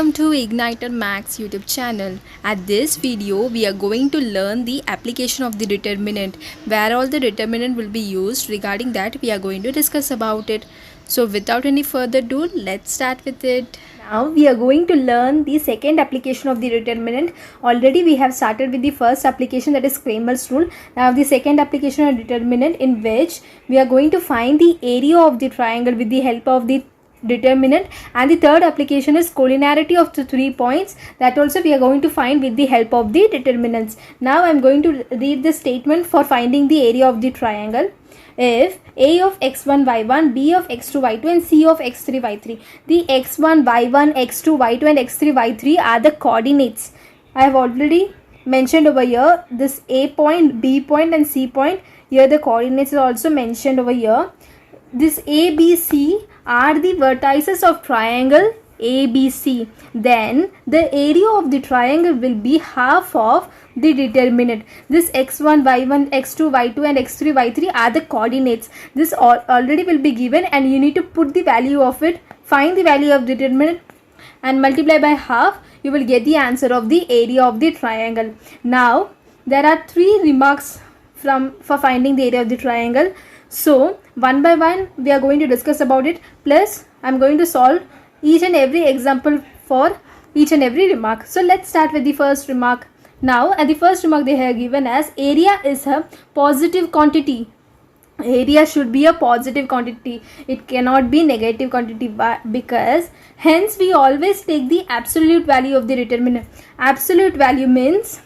Welcome to Igniter Max YouTube channel. At this video, we are going to learn the application of the determinant, where all the determinant will be used. Regarding that, we are going to discuss about it. So without any further ado, let's start with it. Now we are going to learn the second application of the determinant. Already we have started with the first application, that is Cramer's rule. Now the second application of determinant, in which we are going to find the area of the triangle with the help of the determinant, and the third application is collinearity of the 3 points, that also we are going to find with the help of the determinants. Now I am going to read the statement for finding the area of the triangle. If a of x1 y1, b of x2 y2 and c of x3 y3, the x1 y1, x2 y2 and x3 y3 are the coordinates. I have already mentioned over here this a point, b point and c point. Here the coordinates are also mentioned over here. This a, b, c are the vertices of triangle ABC. Then the area of the triangle will be half of the determinant. This x1, y1, x2, y2 and x3, y3 are the coordinates. This already will be given, and you need to put the value of it, find the value of determinant and multiply by half. You will get the answer of the area of the triangle. Now there are 3 remarks for finding the area of the triangle. So one by one we are going to discuss about it, plus I am going to solve each and every example for each and every remark. So let's start with the first remark. Now at the first remark they have given as area is a positive quantity. Area should be a positive quantity. It cannot be negative quantity, because hence we always take the absolute value of the determinant. Absolute value means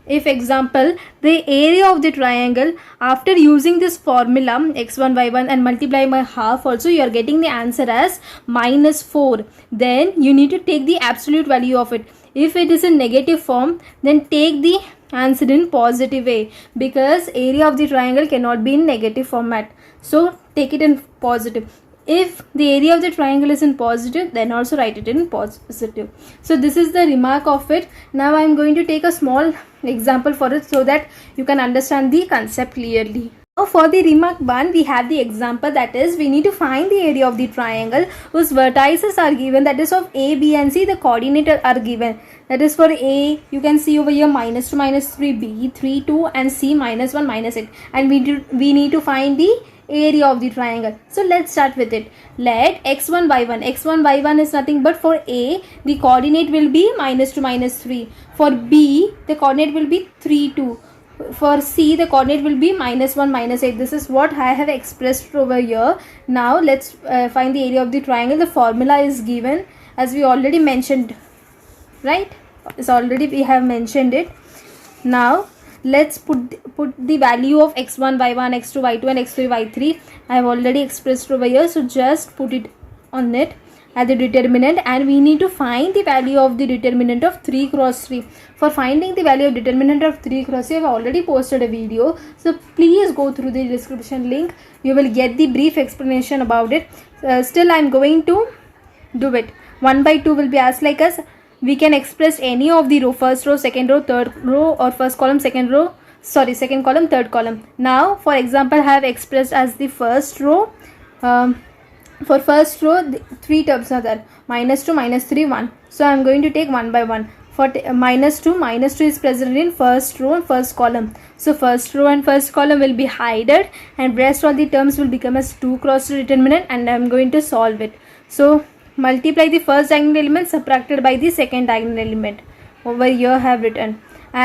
if example the area of the triangle, after using this formula x1 y1 and multiply by half, also you are getting the answer as -4, then you need to take the absolute value of it. If it is in negative form, then take the answer in positive way, because area of the triangle cannot be in negative format. So take it in positive. If the area of the triangle is in positive, then also write it in positive. So this is the remark of it. Now I am going to take a small example for it, so that you can understand the concept clearly. Now for the remark 1, we have the example, that is we need to find the area of the triangle whose vertices are given, that is of a, b and c. The coordinates are given, that is for a you can see over here -2 -3, b 3 2 and c -1 -8, and we need to find the area of the triangle. So let's start with it. Let x1 y1 is nothing but, for a the coordinate will be -2 -3, for b the coordinate will be 3 2, for c the coordinate will be -1 -8. This is what I have expressed over here. Now let's find the area of the triangle. The formula is given as we already mentioned, right? It's already we have mentioned it. Now let's put the value of x1 y1, x2 y2 and x3 y3. I have already expressed over here, so just put it on it at the determinant, and we need to find the value of the determinant of 3 cross 3. For finding the value of determinant of 3 cross 3, I have already posted a video, so please go through the description link. You will get the brief explanation about it. Still I am going to do it. 1 by 2 will be as like as we can express any of the row, first row, second row, third row, or first column, second column, third column. Now for example I have expressed as the first row. For first row the 3 terms are there, -2 -3 1. So I am going to take one by one. For -2 is present in first row and first column. So first row and first column will be hidden, and rest all the terms will become as 2 cross 2 determinant, and I am going to solve it. So multiply the first diagonal element subtracted by the second diagonal element. Over here I have written.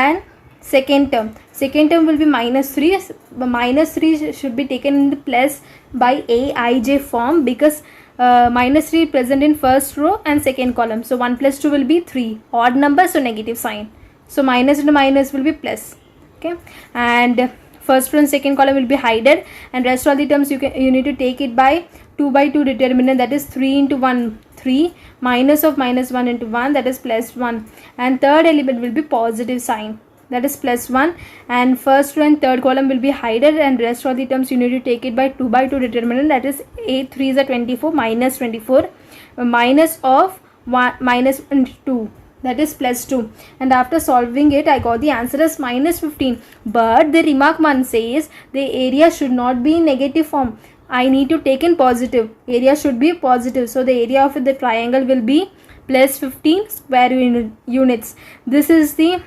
And second term will be -3. -3 should be taken in the plus by aij form, because -3 present in first row and second column. So 1 plus 2 will be 3. Odd number, so negative sign. So minus into minus will be plus. Okay, and first row and second column will be hidden, and rest all the terms you need to take it by 2 by 2 determinant, that is 3 into 1 3, minus of -1 into 1, that is +1, and third element will be positive sign, that is +1, and first row and third column will be hidden, and rest of the terms you need to take it by 2 by 2 determinant, that is 8 3 is 24 -24, minus of 1 minus 2, that is +2, and after solving it I got the answer as -15. But the remark 1 says the area should not be in negative form. I need to take in positive. Area should be positive, so the area of the triangle will be plus 15 square units. This is the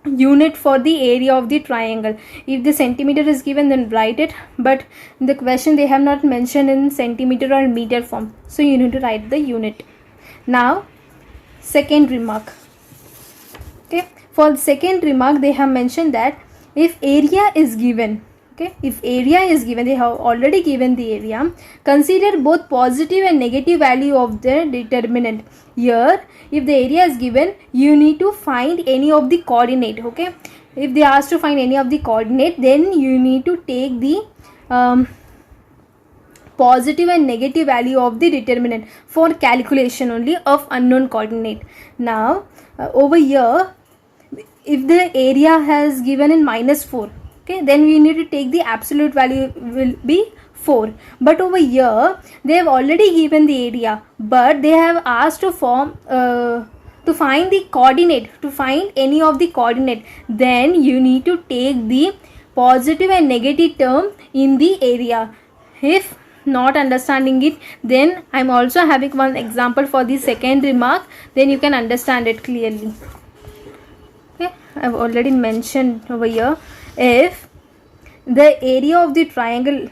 unit for the area of the triangle. If the centimeter is given, then write it, but in the question they have not mentioned in centimeter or meter form, so you need to write the unit. Now second remark. Okay, for the second remark they have mentioned that if area is given, okay, if area is given, they have already given the area, consider both positive and negative value of the determinant. Here if the area is given, you need to find any of the coordinate. Okay, if they ask to find any of the coordinate, then you need to take the positive and negative value of the determinant for calculation only of unknown coordinate. Now over here, if the area has given in -4, okay, then we need to take the absolute value will be 4. But over here they have already given the area, but they have asked to form to find the coordinate, to find any of the coordinate, then you need to take the positive and negative term in the area. If not understanding it, then I'm also having one example for the second remark, then you can understand it clearly. Okay, I've already mentioned over here, if the area of the triangle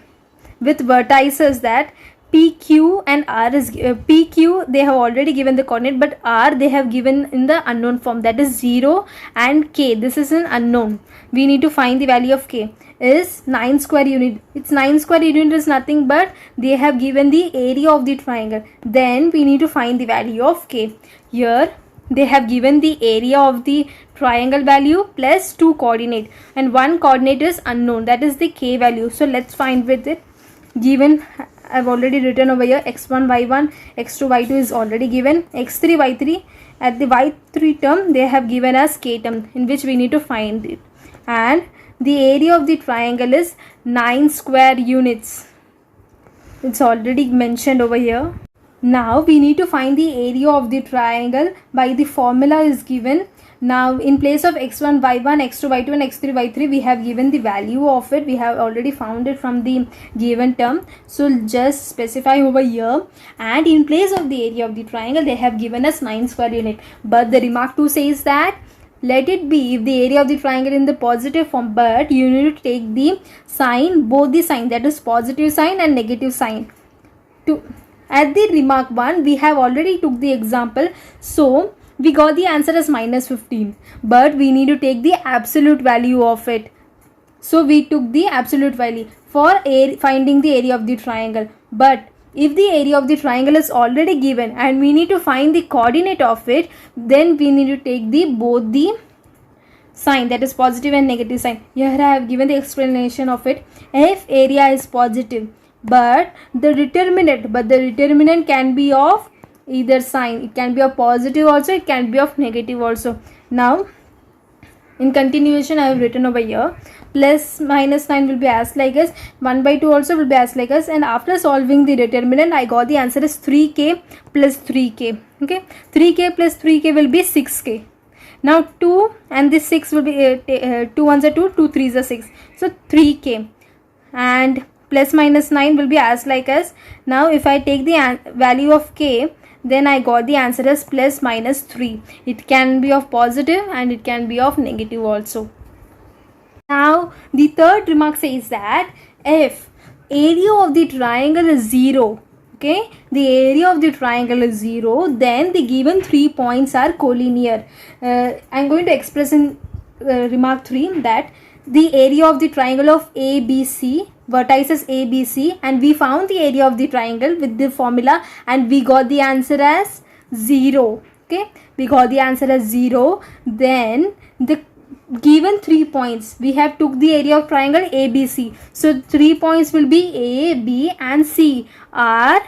with vertices that PQ and R is PQ, they have already given the coordinate, but R they have given in the unknown form, that is 0 and K, this is an unknown. We need to find the value of K is 9 square unit. Its 9 square unit is nothing but they have given the area of the triangle, then we need to find the value of K. Here they have given the area of the triangle value plus 2 coordinate, and one coordinate is unknown, that is the K value. So let's find with it. Given, I've already written over here, x1 y1 x2 y2 is already given, x3 y3. At the y3 term they have given us K term, in which we need to find it, and the area of the triangle is 9 square units. It's already mentioned over here. Now we need to find the area of the triangle by the formula is given. Now in place of x1 y1 x2 y2 and x3 y3, we have given the value of it. We have already found it from the given term, so just specify over here. And in place of the area of the triangle, they have given us 9 square unit, but the remark 2 says that let it be if the area of the triangle in the positive form, but you need to take the sign, both the sign, that is positive sign and negative sign. To at the remark 1 we have already took the example, so we got the answer as -15, but we need to take the absolute value of it. So we took the absolute value for finding the area of the triangle. But if the area of the triangle is already given and we need to find the coordinate of it, then we need to take the both the sign, that is positive and negative sign. Here I have given the explanation of it. If area is positive, but the determinant can be of either sign, it can be of positive also, it can be of negative also. Now in continuation I have written over here, plus minus 9 will be as like as 1 by 2 also will be as like as, and after solving the determinant I got the answer is 3k plus 3k. Okay, 3k plus 3k will be 6k. Now 2 and this 6 will be 2 ones are 2, 2 3s are 6, so 3k, and plus minus 9 will be as like as. Now if I take the value of k, then I got the answer as plus minus 3. It can be of positive and it can be of negative also. Now the third remark says that if area of the triangle is 0, okay, the area of the triangle is 0, then the given 3 points are collinear. I am going to express in remark 3 that the area of the triangle of ABC, vertices ABC, and we found the area of the triangle with the formula and we got the answer as 0. Okay, we got the answer as 0. Then the given 3 points, we have took the area of triangle ABC, so 3 points will be A, B and C are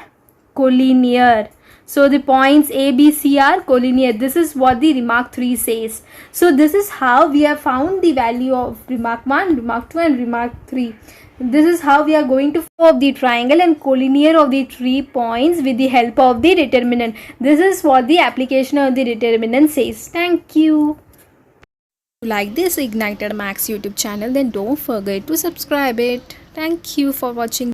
collinear. So the points A, B, C are collinear. This is what the remark 3 says. So this is how we have found the value of remark 1, remark 2 and remark 3. This is how we are going to form the triangle and collinear of the 3 points with the help of the determinant. This is what the application of the determinant says. Thank you. If you like this Ignited Max YouTube channel, then don't forget to subscribe it. Thank you for watching.